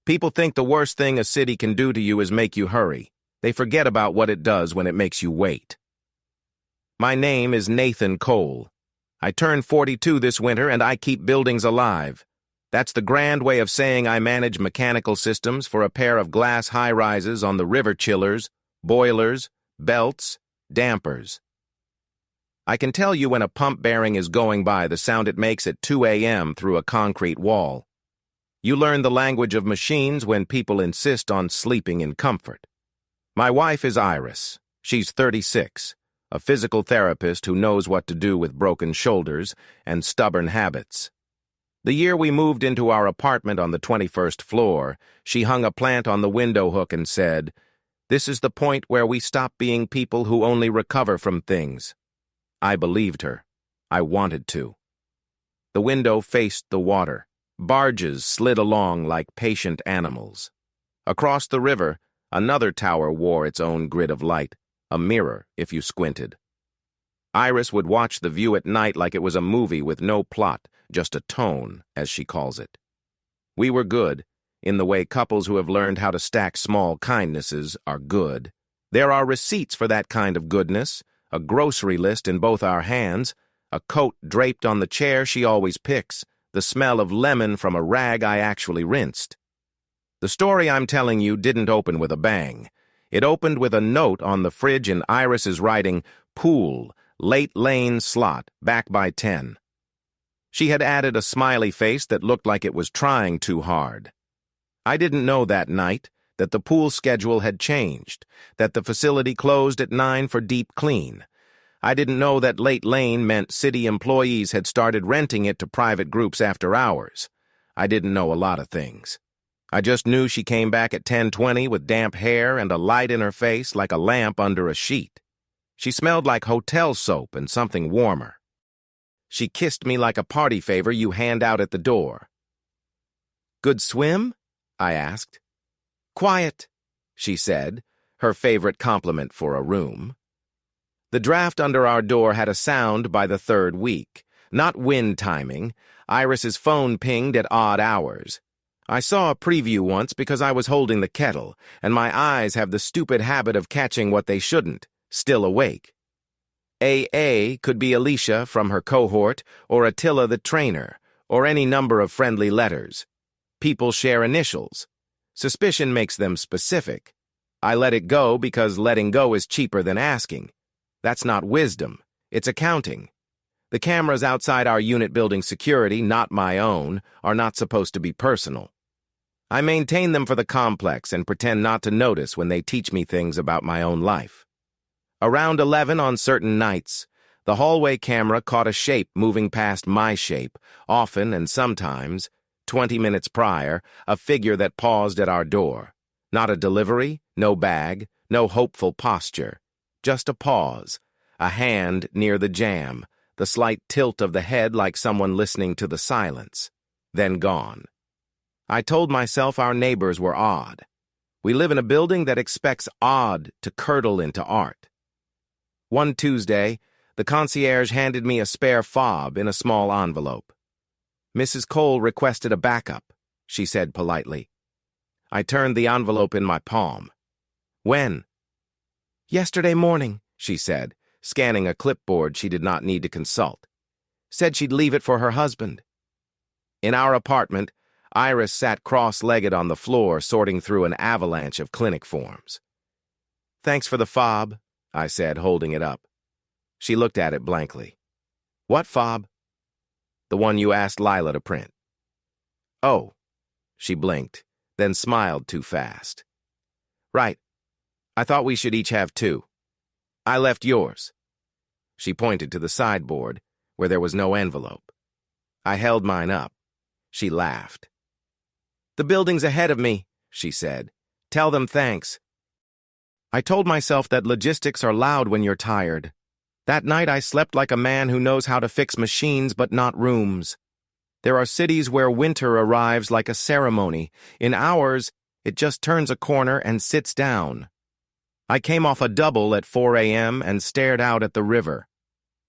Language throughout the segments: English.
People think the worst thing a city can do to you is make you hurry. They forget about what it does when it makes you wait. My name is Nathan Cole. I turned 42 this winter and I keep buildings alive. That's the grand way of saying I manage mechanical systems for a pair of glass high-rises on the river chillers, boilers, belts, dampers. I can tell you when a pump bearing is going by the sound it makes at 2 a.m. through a concrete wall. You learn the language of machines when people insist on sleeping in comfort. My wife is Iris. She's 36, a physical therapist who knows what to do with broken shoulders and stubborn habits. The year we moved into our apartment on the 21st floor, she hung a plant on the window hook and said, "This is the point where we stop being people who only recover from things." I believed her. I wanted to. The window faced the water. Barges slid along like patient animals. Across the river, another tower wore its own grid of light, a mirror if you squinted. Iris would watch the view at night like it was a movie with no plot, just a tone, as she calls it. We were good, in the way couples who have learned how to stack small kindnesses are good. There are receipts for that kind of goodness, a grocery list in both our hands, a coat draped on the chair she always picks, the smell of lemon from a rag I actually rinsed. The story I'm telling you didn't open with a bang. It opened with a note on the fridge in Iris's writing, "Pool, late lane slot, back by 10. She had added a smiley face that looked like it was trying too hard. I didn't know that night that the pool schedule had changed, that the facility closed at 9 for deep clean. I didn't know that late lane meant city employees had started renting it to private groups after hours. I didn't know a lot of things. I just knew she came back at 10:20 with damp hair and a light in her face like a lamp under a sheet. She smelled like hotel soap and something warmer. She kissed me like a party favor you hand out at the door. "Good swim?" I asked. "Quiet," she said, her favorite compliment for a room. The draft under our door had a sound by the third week. Not wind timing. Iris's phone pinged at odd hours. I saw a preview once because I was holding the kettle, and my eyes have the stupid habit of catching what they shouldn't, still awake. AA could be Alicia from her cohort, or Attila the trainer, or any number of friendly letters. People share initials. Suspicion makes them specific. I let it go because letting go is cheaper than asking. That's not wisdom. It's accounting. The cameras outside our unit building security, not my own, are not supposed to be personal. I maintain them for the complex and pretend not to notice when they teach me things about my own life. Around 11 on certain nights, the hallway camera caught a shape moving past my shape, often and sometimes, 20 minutes prior, a figure that paused at our door. Not a delivery, no bag, no hopeful posture. Just a pause, a hand near the jamb, the slight tilt of the head like someone listening to the silence. Then gone. I told myself our neighbors were odd. We live in a building that expects odd to curdle into art. One Tuesday, the concierge handed me a spare fob in a small envelope. "Mrs. Cole requested a backup," she said politely. I turned the envelope in my palm. "When?" "Yesterday morning," she said, scanning a clipboard she did not need to consult. "Said she'd leave it for her husband." In our apartment, Iris sat cross-legged on the floor sorting through an avalanche of clinic forms. "Thanks for the fob," I said, holding it up. She looked at it blankly. "What fob?" "The one you asked Lila to print." "Oh." She blinked, then smiled too fast. "Right. I thought we should each have two. I left yours." She pointed to the sideboard, where there was no envelope. I held mine up. She laughed. "The building's ahead of me," she said. "Tell them thanks." I told myself that logistics are loud when you're tired. That night I slept like a man who knows how to fix machines but not rooms. There are cities where winter arrives like a ceremony. In ours, it just turns a corner and sits down. I came off a double at 4 a.m. and stared out at the river.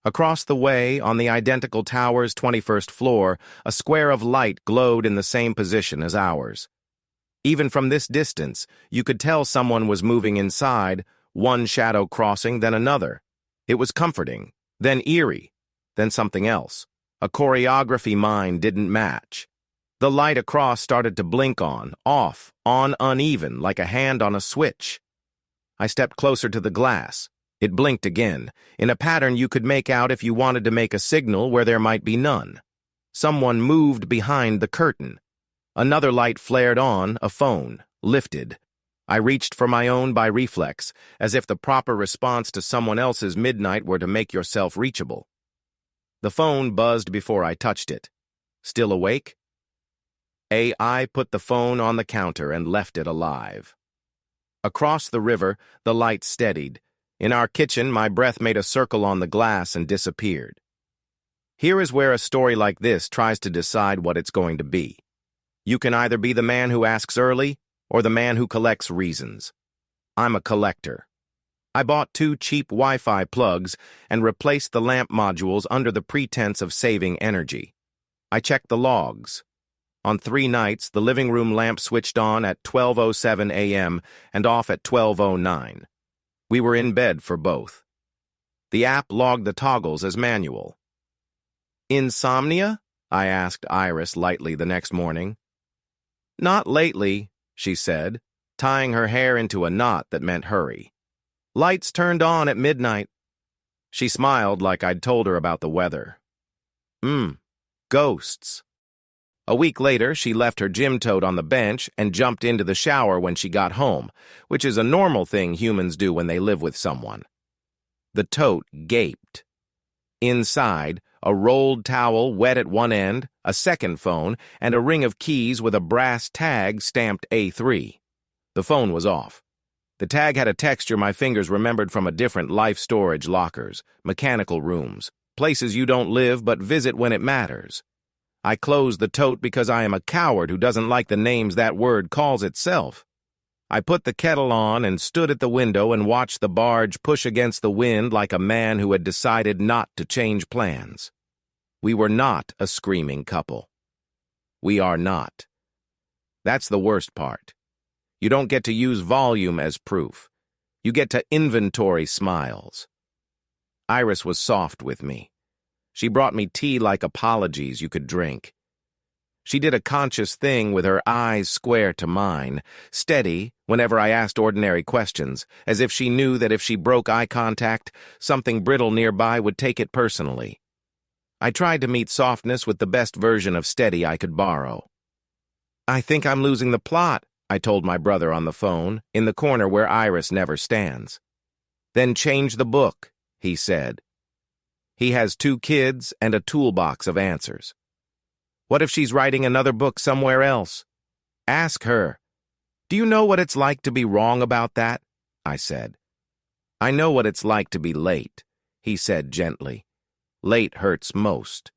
Across the way, on the identical tower's 21st floor, a square of light glowed in the same position as ours. Even from this distance, you could tell someone was moving inside, one shadow crossing, then another. It was comforting, then eerie, then something else. A choreography mine didn't match. The light across started to blink on, off, on uneven, like a hand on a switch. I stepped closer to the glass. It blinked again, in a pattern you could make out if you wanted to make a signal where there might be none. Someone moved behind the curtain. Another light flared on, a phone, lifted. I reached for my own by reflex, as if the proper response to someone else's midnight were to make yourself reachable. The phone buzzed before I touched it. Still awake? I put the phone on the counter and left it alive. Across the river, the light steadied. In our kitchen, my breath made a circle on the glass and disappeared. Here is where a story like this tries to decide what it's going to be. You can either be the man who asks early or the man who collects reasons. I'm a collector. I bought 2 cheap Wi-Fi plugs and replaced the lamp modules under the pretense of saving energy. I checked the logs. On 3 nights, the living room lamp switched on at 12:07 a.m. and off at 12:09. We were in bed for both. The app logged the toggles as manual. Insomnia? I asked Iris lightly the next morning. Not lately, she said, tying her hair into a knot that meant hurry. Lights turned on at midnight. She smiled like I'd told her about the weather. Ghosts. A week later, she left her gym tote on the bench and jumped into the shower when she got home, which is a normal thing humans do when they live with someone. The tote gaped. Inside, a rolled towel wet at one end, a second phone, and a ring of keys with a brass tag stamped A3. The phone was off. The tag had a texture my fingers remembered from a different life storage lockers, mechanical rooms, places you don't live but visit when it matters. I closed the tote because I am a coward who doesn't like the names that word calls itself. I put the kettle on and stood at the window and watched the barge push against the wind like a man who had decided not to change plans. We were not a screaming couple. We are not. That's the worst part. You don't get to use volume as proof. You get to inventory smiles. Iris was soft with me. She brought me tea like apologies you could drink. She did a conscious thing with her eyes square to mine, steady whenever I asked ordinary questions, as if she knew that if she broke eye contact, something brittle nearby would take it personally. I tried to meet softness with the best version of steady I could borrow. I think I'm losing the plot, I told my brother on the phone, in the corner where Iris never stands. Then change the book, he said. He has 2 kids and a toolbox of answers. What if she's writing another book somewhere else? Ask her. Do you know what it's like to be wrong about that? I said. I know what it's like to be late, he said gently. Late hurts most.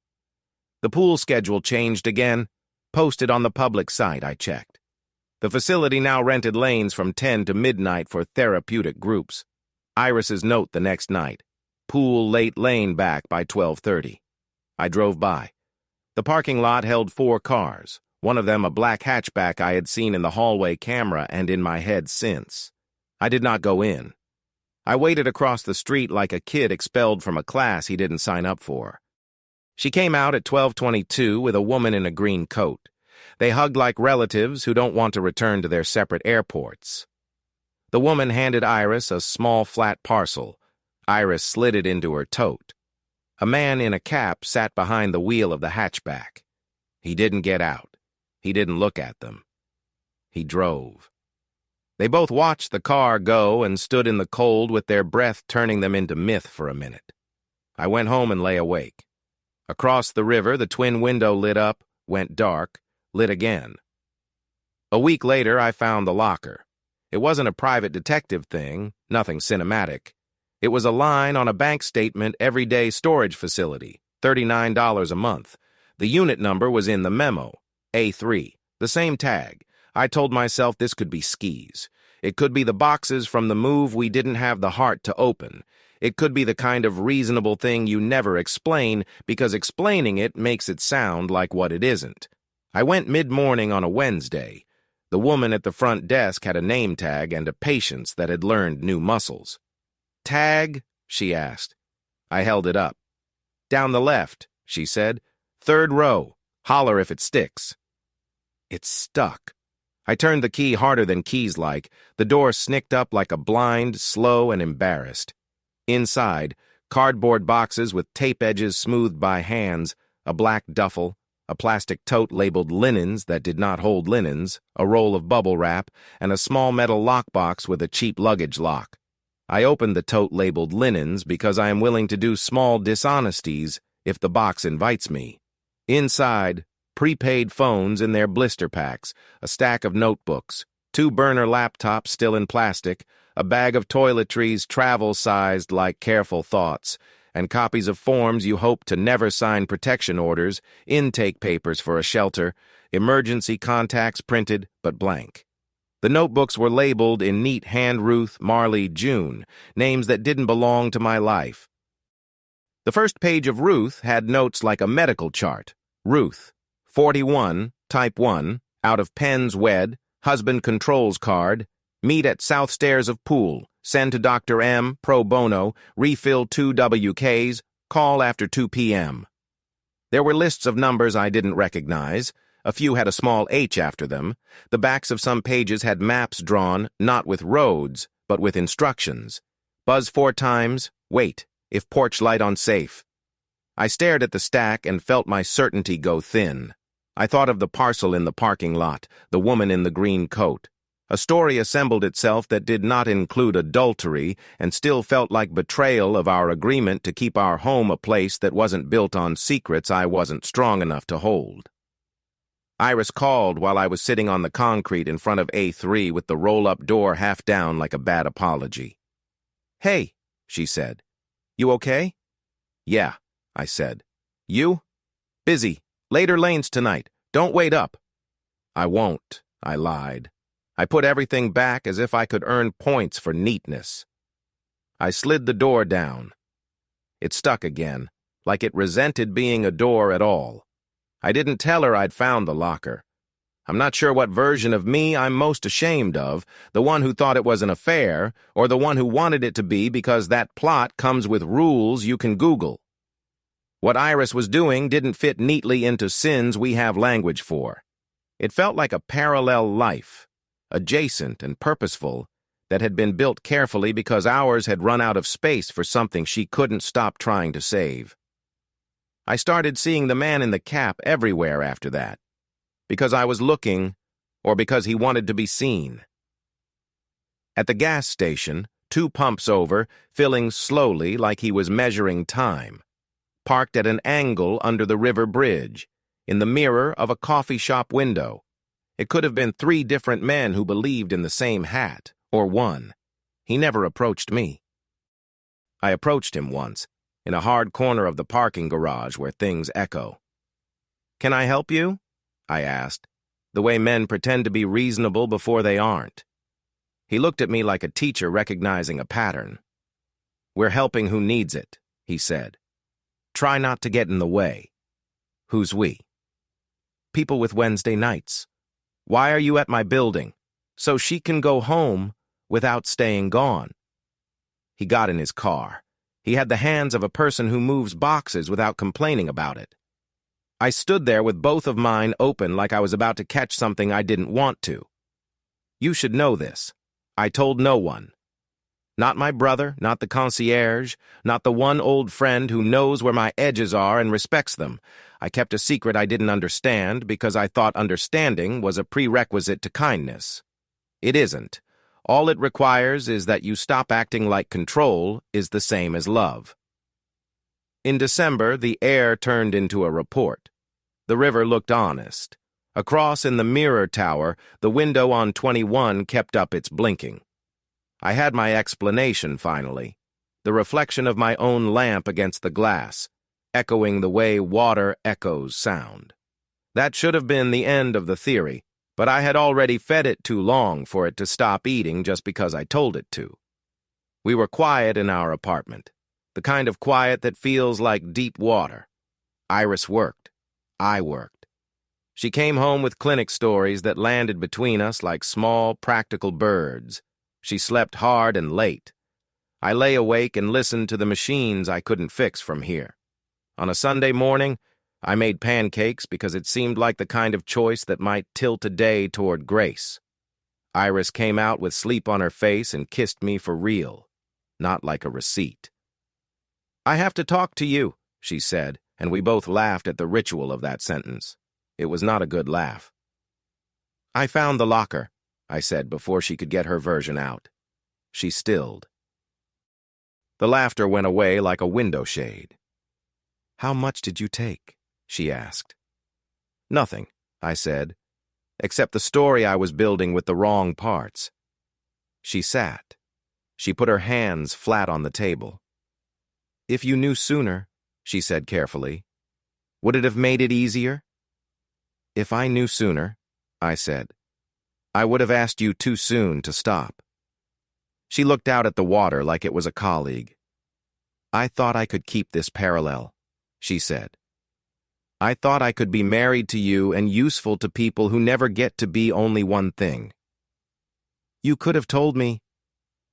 The pool schedule changed again, posted on the public site, I checked. The facility now rented lanes from 10 to midnight for therapeutic groups. Iris's note the next night. Pool late lane back by 12:30. I drove by. The parking lot held 4 cars, one of them a black hatchback I had seen in the hallway camera and in my head since. I did not go in. I waited across the street like a kid expelled from a class he didn't sign up for. She came out at 12:22 with a woman in a green coat. They hugged like relatives who don't want to return to their separate airports. The woman handed Iris a small flat parcel. Iris slid it into her tote. A man in a cap sat behind the wheel of the hatchback. He didn't get out. He didn't look at them. He drove. They both watched the car go and stood in the cold with their breath turning them into myth for a minute. I went home and lay awake. Across the river, the twin window lit up, went dark, lit again. A week later, I found the locker. It wasn't a private detective thing, nothing cinematic. It was a line on a bank statement everyday storage facility, $39 a month. The unit number was in the memo, A3, the same tag. I told myself this could be skis. It could be the boxes from the move we didn't have the heart to open. It could be the kind of reasonable thing you never explain because explaining it makes it sound like what it isn't. I went mid-morning on a Wednesday. The woman at the front desk had a name tag and a patience that had learned new muscles. "Tag?" she asked. I held it up. "Down the left," she said. "Third row. Holler if it sticks." It stuck. I turned the key harder than keys like. The door snicked up like a blind, slow and embarrassed. Inside, cardboard boxes with tape edges smoothed by hands, a black duffel, a plastic tote labeled linens that did not hold linens, a roll of bubble wrap, and a small metal lockbox with a cheap luggage lock. I opened the tote labeled linens because I am willing to do small dishonesties if the box invites me. Inside, prepaid phones in their blister packs, a stack of notebooks, 2 burner laptops still in plastic, a bag of toiletries travel-sized like careful thoughts, and copies of forms you hope to never sign protection orders, intake papers for a shelter, emergency contacts printed but blank. The notebooks were labeled in neat hand Ruth, Marley, June, names that didn't belong to my life. The first page of Ruth had notes like a medical chart. Ruth, 41, type 1, out of Penn's Wed, husband controls card, meet at south stairs of pool, send to Dr. M, pro bono, refill 2 WKs, call after 2 p.m. There were lists of numbers I didn't recognize. A few had a small H after them. The backs of some pages had maps drawn, not with roads, but with instructions. Buzz 4 times, wait, if porch light on safe. I stared at the stack and felt my certainty go thin. I thought of the parcel in the parking lot, the woman in the green coat. A story assembled itself that did not include adultery and still felt like betrayal of our agreement to keep our home a place that wasn't built on secrets I wasn't strong enough to hold. Iris called while I was sitting on the concrete in front of A3 with the roll-up door half down like a bad apology. "Hey," she said. "You okay?" "Yeah," I said. "You?" "Busy. Later lanes tonight. Don't wait up." "I won't," I lied. I put everything back as if I could earn points for neatness. I slid the door down. It stuck again, like it resented being a door at all. I didn't tell her I'd found the locker. I'm not sure what version of me I'm most ashamed of, the one who thought it was an affair, or the one who wanted it to be because that plot comes with rules you can Google. What Iris was doing didn't fit neatly into sins we have language for. It felt like a parallel life, adjacent and purposeful, that had been built carefully because ours had run out of space for something she couldn't stop trying to save. I started seeing the man in the cap everywhere after that, because I was looking, or because he wanted to be seen. At the gas station, 2 pumps over, filling slowly like he was measuring time, parked at an angle under the river bridge, in the mirror of a coffee shop window. It could have been 3 different men who believed in the same hat, or one. He never approached me. I approached him once, in a hard corner of the parking garage where things echo. "Can I help you?" I asked, the way men pretend to be reasonable before they aren't. He looked at me like a teacher recognizing a pattern. "We're helping who needs it," he said. "Try not to get in the way." "Who's we?" "People with Wednesday nights. Why are you at my building? So she can go home without staying gone." He got in his car. He had the hands of a person who moves boxes without complaining about it. I stood there with both of mine open like I was about to catch something I didn't want to. "You should know this. I told no one. Not my brother, not the concierge, not the one old friend who knows where my edges are and respects them. I kept a secret I didn't understand because I thought understanding was a prerequisite to kindness. It isn't. All it requires is that you stop acting like control is the same as love." In December, the air turned into a report. The river looked honest. Across in the mirror tower, the window on 21 kept up its blinking. I had my explanation finally. The reflection of my own lamp against the glass, echoing the way water echoes sound. That should have been the end of the theory, but I had already fed it too long for it to stop eating just because I told it to. We were quiet in our apartment, the kind of quiet that feels like deep water. Iris worked. I worked. She came home with clinic stories that landed between us like small, practical birds. She slept hard and late. I lay awake and listened to the machines I couldn't fix from here. On a Sunday morning, I made pancakes because it seemed like the kind of choice that might tilt a day toward grace. Iris came out with sleep on her face and kissed me for real, not like a receipt. "I have to talk to you," she said, and we both laughed at the ritual of that sentence. It was not a good laugh. "I found the locker," I said before she could get her version out. She stilled. The laughter went away like a window shade. "How much did you take?" she asked. "Nothing," I said, "except the story I was building with the wrong parts." She sat. She put her hands flat on the table. "If you knew sooner," she said carefully, "would it have made it easier?" "If I knew sooner," I said, "I would have asked you too soon to stop." She looked out at the water like it was a colleague. "I thought I could keep this parallel," she said. "I thought I could be married to you and useful to people who never get to be only one thing." "You could have told me."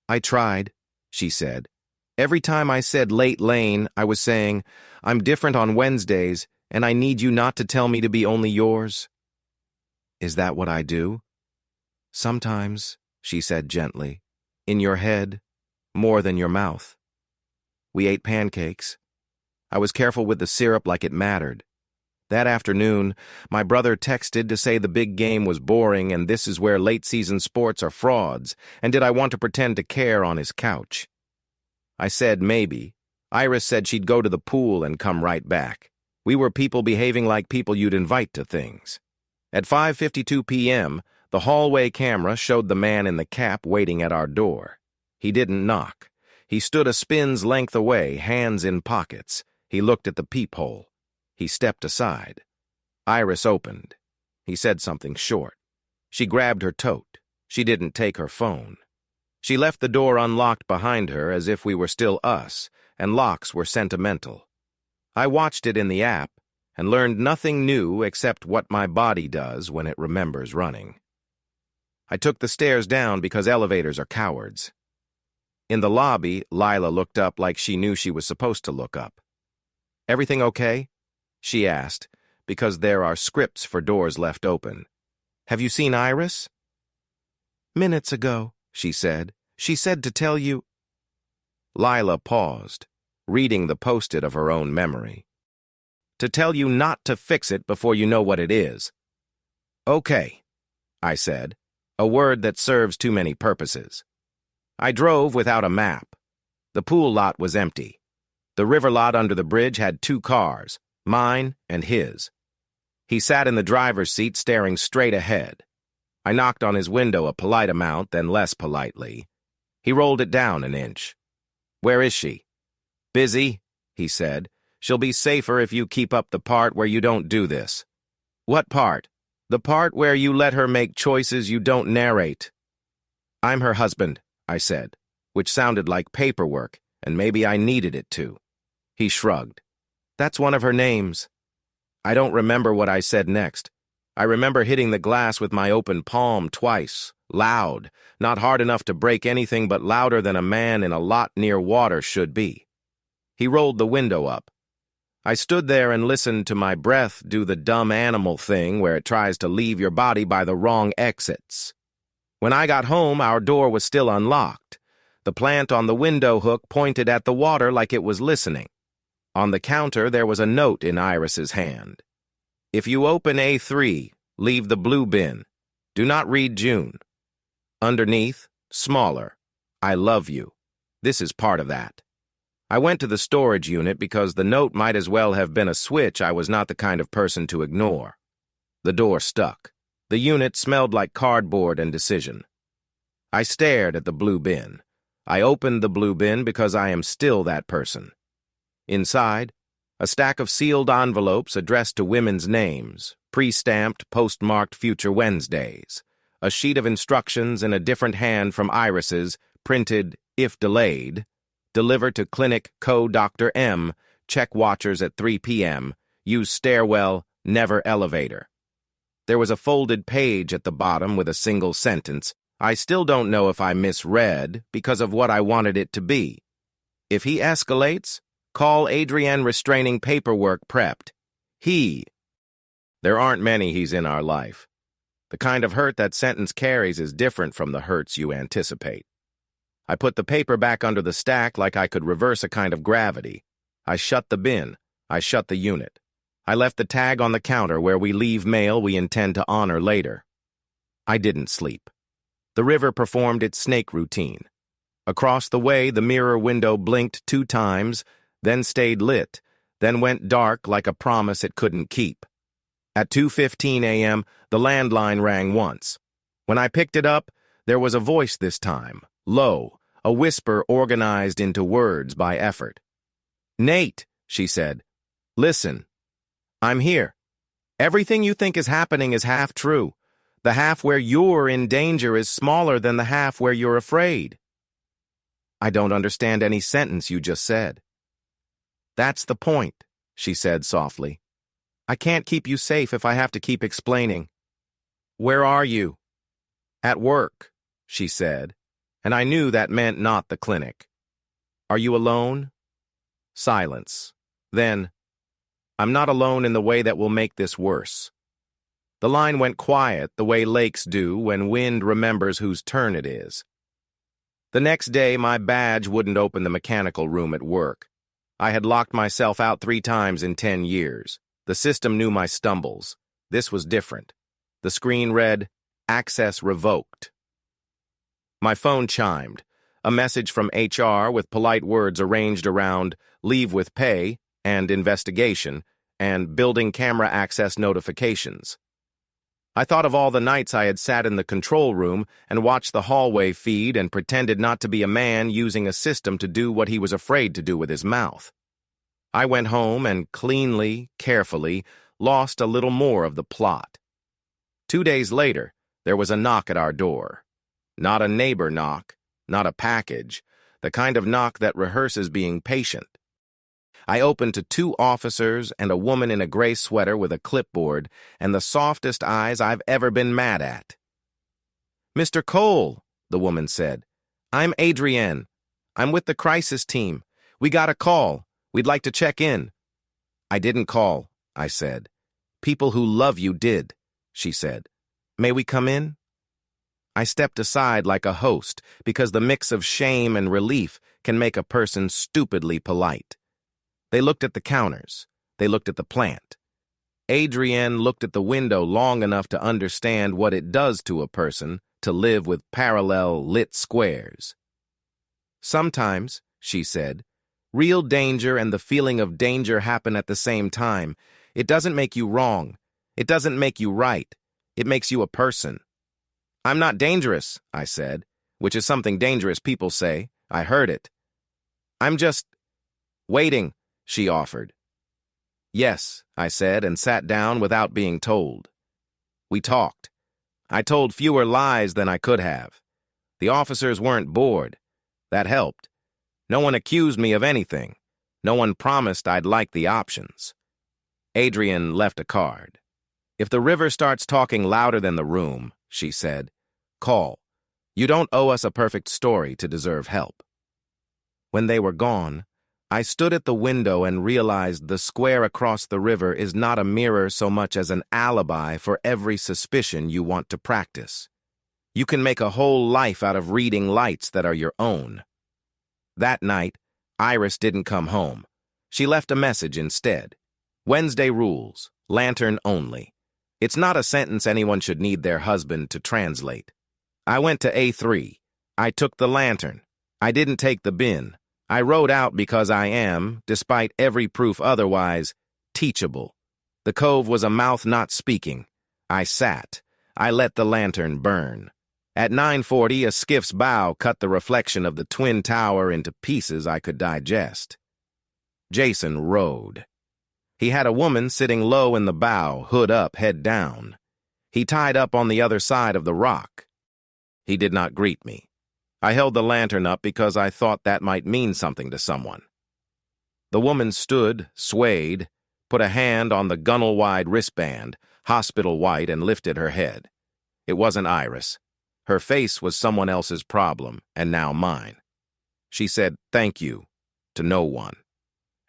"I tried," she said. "Every time I said late lane, I was saying, I'm different on Wednesdays, and I need you not to tell me to be only yours." "Is that what I do?" "Sometimes," she said gently. "In your head, more than your mouth." We ate pancakes. I was careful with the syrup like it mattered. That afternoon, my brother texted to say the big game was boring and this is where late-season sports are frauds, and did I want to pretend to care on his couch. I said maybe. Iris said she'd go to the pool and come right back. We were people behaving like people you'd invite to things. At 5:52 p.m., the hallway camera showed the man in the cap waiting at our door. He didn't knock. He stood a spin's length away, hands in pockets. He looked at the peephole. He stepped aside. Iris opened. He said something short. She grabbed her tote. She didn't take her phone. She left the door unlocked behind her as if we were still us, and locks were sentimental. I watched it in the app and learned nothing new except what my body does when it remembers running. I took the stairs down because elevators are cowards. In the lobby, Lila looked up like she knew she was supposed to look up. "Everything okay?" she asked, because there are scripts for doors left open. "Have you seen Iris?" "Minutes ago," she said. "She said to tell you—" Lila paused, reading the post-it of her own memory. "To tell you not to fix it before you know what it is." "Okay," I said, a word that serves too many purposes. I drove without a map. The pool lot was empty. The river lot under the bridge had 2 cars, mine and his. He sat in the driver's seat staring straight ahead. I knocked on his window a polite amount, then less politely. He rolled it down an inch. "Where is she?" "Busy," he said. "She'll be safer if you keep up the part where you don't do this." "What part?" "The part where you let her make choices you don't narrate." "I'm her husband," I said, which sounded like paperwork, and maybe I needed it to. He shrugged. "That's one of her names." I don't remember what I said next. I remember hitting the glass with my open palm twice, loud, not hard enough to break anything but louder than a man in a lot near water should be. He rolled the window up. I stood there and listened to my breath do the dumb animal thing where it tries to leave your body by the wrong exits. When I got home, our door was still unlocked. The plant on the window hook pointed at the water like it was listening. On the counter, there was a note in Iris's hand. "If you open A3, leave the blue bin. Do not read June." Underneath, smaller, "I love you." This is part of that. I went to the storage unit because the note might as well have been a switch I was not the kind of person to ignore. The door stuck. The unit smelled like cardboard and decision. I stared at the blue bin. I opened the blue bin because I am still that person. Inside, a stack of sealed envelopes addressed to women's names, pre-stamped, postmarked Future Wednesdays, a sheet of instructions in a different hand from Iris's, printed, if delayed, deliver to Clinic Co. Dr. M., check watchers at 3 p.m., use stairwell, never elevator. There was a folded page at the bottom with a single sentence. I still don't know if I misread because of what I wanted it to be. If he escalates, call Adrienne restraining paperwork prepped. There aren't many he's in our life. The kind of hurt that sentence carries is different from the hurts you anticipate. I put the paper back under the stack like I could reverse a kind of gravity. I shut the bin. I shut the unit. I left the tag on the counter where we leave mail we intend to honor later. I didn't sleep. The river performed its snake routine. Across the way, the mirror window blinked 2 times, then stayed lit, then went dark like a promise it couldn't keep. At 2:15 a.m., the landline rang once. When I picked it up, there was a voice this time, low, a whisper organized into words by effort. "Nate," she said, "listen. I'm here. Everything you think is happening is half true. The half where you're in danger is smaller than the half where you're afraid." "I don't understand any sentence you just said." "That's the point," she said softly. "I can't keep you safe if I have to keep explaining." "Where are you?" "At work," she said, and I knew that meant not the clinic. "Are you alone?" Silence. Then, "I'm not alone in the way that will make this worse." The line went quiet the way lakes do when wind remembers whose turn it is. The next day, my badge wouldn't open the mechanical room at work. I had locked myself out 3 times in 10 years. The system knew my stumbles. This was different. The screen read, "Access revoked." My phone chimed. A message from HR with polite words arranged around leave with pay and investigation and building camera access notifications. I thought of all the nights I had sat in the control room and watched the hallway feed and pretended not to be a man using a system to do what he was afraid to do with his mouth. I went home and cleanly, carefully, lost a little more of the plot. 2 days later, there was a knock at our door. Not a neighbor knock, not a package, the kind of knock that rehearses being patient. I opened to 2 officers and a woman in a gray sweater with a clipboard and the softest eyes I've ever been mad at. "Mr. Cole," the woman said, "I'm Adrienne. I'm with the crisis team. We got a call. We'd like to check in." "I didn't call," I said. "People who love you did," she said. "May we come in?" I stepped aside like a host because the mix of shame and relief can make a person stupidly polite. They looked at the counters. They looked at the plant. Adrienne looked at the window long enough to understand what it does to a person to live with parallel lit squares. "Sometimes," she said, "real danger and the feeling of danger happen at the same time. It doesn't make you wrong. It doesn't make you right. It makes you a person." "I'm not dangerous," I said, which is something dangerous people say. I heard it. "I'm just waiting," she offered. "Yes," I said, and sat down without being told. We talked. I told fewer lies than I could have. The officers weren't bored. That helped. No one accused me of anything. No one promised I'd like the options. Adrienne left a card. "If the river starts talking louder than the room," she said, "call. You don't owe us a perfect story to deserve help." When they were gone, I stood at the window and realized the square across the river is not a mirror so much as an alibi for every suspicion you want to practice. You can make a whole life out of reading lights that are your own. That night, Iris didn't come home. She left a message instead. "Wednesday rules, lantern only." It's not a sentence anyone should need their husband to translate. I went to A3. I took the lantern. I didn't take the bin. I rode out because I am, despite every proof otherwise, teachable. The cove was a mouth not speaking. I sat. I let the lantern burn. At 9:40, a skiff's bow cut the reflection of the twin tower into pieces I could digest. Jason rowed. He had a woman sitting low in the bow, hood up, head down. He tied up on the other side of the rock. He did not greet me. I held the lantern up because I thought that might mean something to someone. The woman stood, swayed, put a hand on the gunnel-wide wristband, hospital white, and lifted her head. It wasn't Iris. Her face was someone else's problem, and now mine. She said, "Thank you," to no one,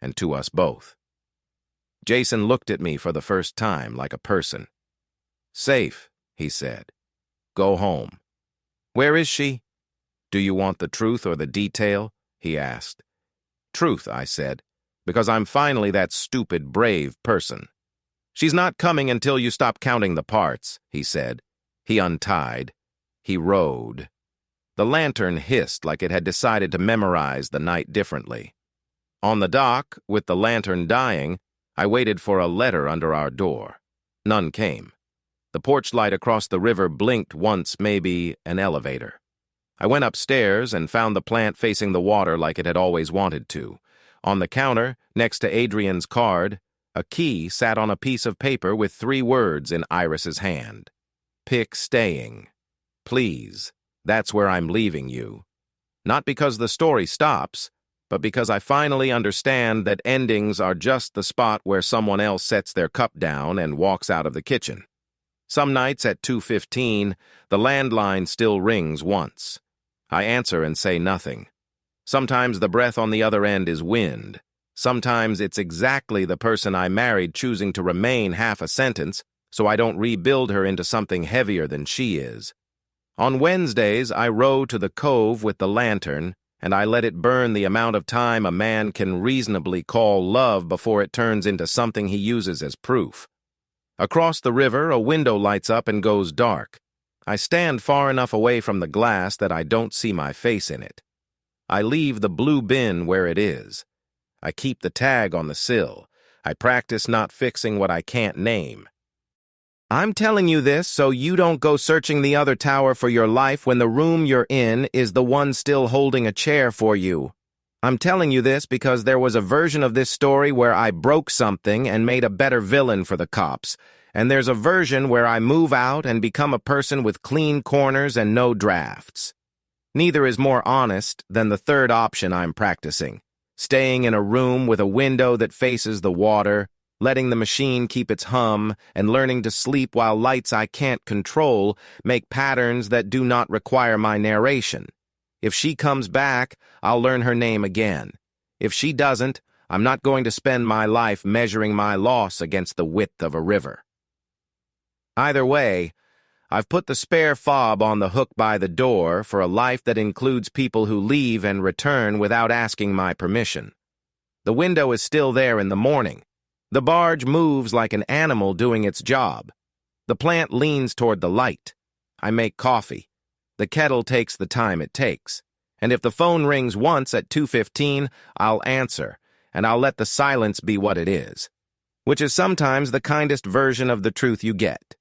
and to us both. Jason looked at me for the first time like a person. "Safe," he said. "Go home." "Where is she?" "Do you want the truth or the detail?" he asked. "Truth," I said, "because I'm finally that stupid, brave person." "She's not coming until you stop counting the parts," he said. He untied. He rode. The lantern hissed like it had decided to memorize the night differently. On the dock, with the lantern dying, I waited for a letter under our door. None came. The porch light across the river blinked once, maybe an elevator. I went upstairs and found the plant facing the water like it had always wanted to. On the counter, next to Adrian's card, a key sat on a piece of paper with 3 words in Iris's hand. "Pick staying. Please. That's where I'm leaving you." Not because the story stops, but because I finally understand that endings are just the spot where someone else sets their cup down and walks out of the kitchen. Some nights at 2:15, the landline still rings once. I answer and say nothing. Sometimes the breath on the other end is wind. Sometimes it's exactly the person I married choosing to remain half a sentence so I don't rebuild her into something heavier than she is. On Wednesdays, I row to the cove with the lantern, and I let it burn the amount of time a man can reasonably call love before it turns into something he uses as proof. Across the river, a window lights up and goes dark. I stand far enough away from the glass that I don't see my face in it. I leave the blue bin where it is. I keep the tag on the sill. I practice not fixing what I can't name. I'm telling you this so you don't go searching the other tower for your life when the room you're in is the one still holding a chair for you. I'm telling you this because there was a version of this story where I broke something and made a better villain for the cops, and there's a version where I move out and become a person with clean corners and no drafts. Neither is more honest than the third option I'm practicing, staying in a room with a window that faces the water, letting the machine keep its hum, and learning to sleep while lights I can't control make patterns that do not require my narration. If she comes back, I'll learn her name again. If she doesn't, I'm not going to spend my life measuring my loss against the width of a river. Either way, I've put the spare fob on the hook by the door for a life that includes people who leave and return without asking my permission. The window is still there in the morning. The barge moves like an animal doing its job. The plant leans toward the light. I make coffee. The kettle takes the time it takes. And if the phone rings once at 2:15, I'll answer, and I'll let the silence be what it is, which is sometimes the kindest version of the truth you get.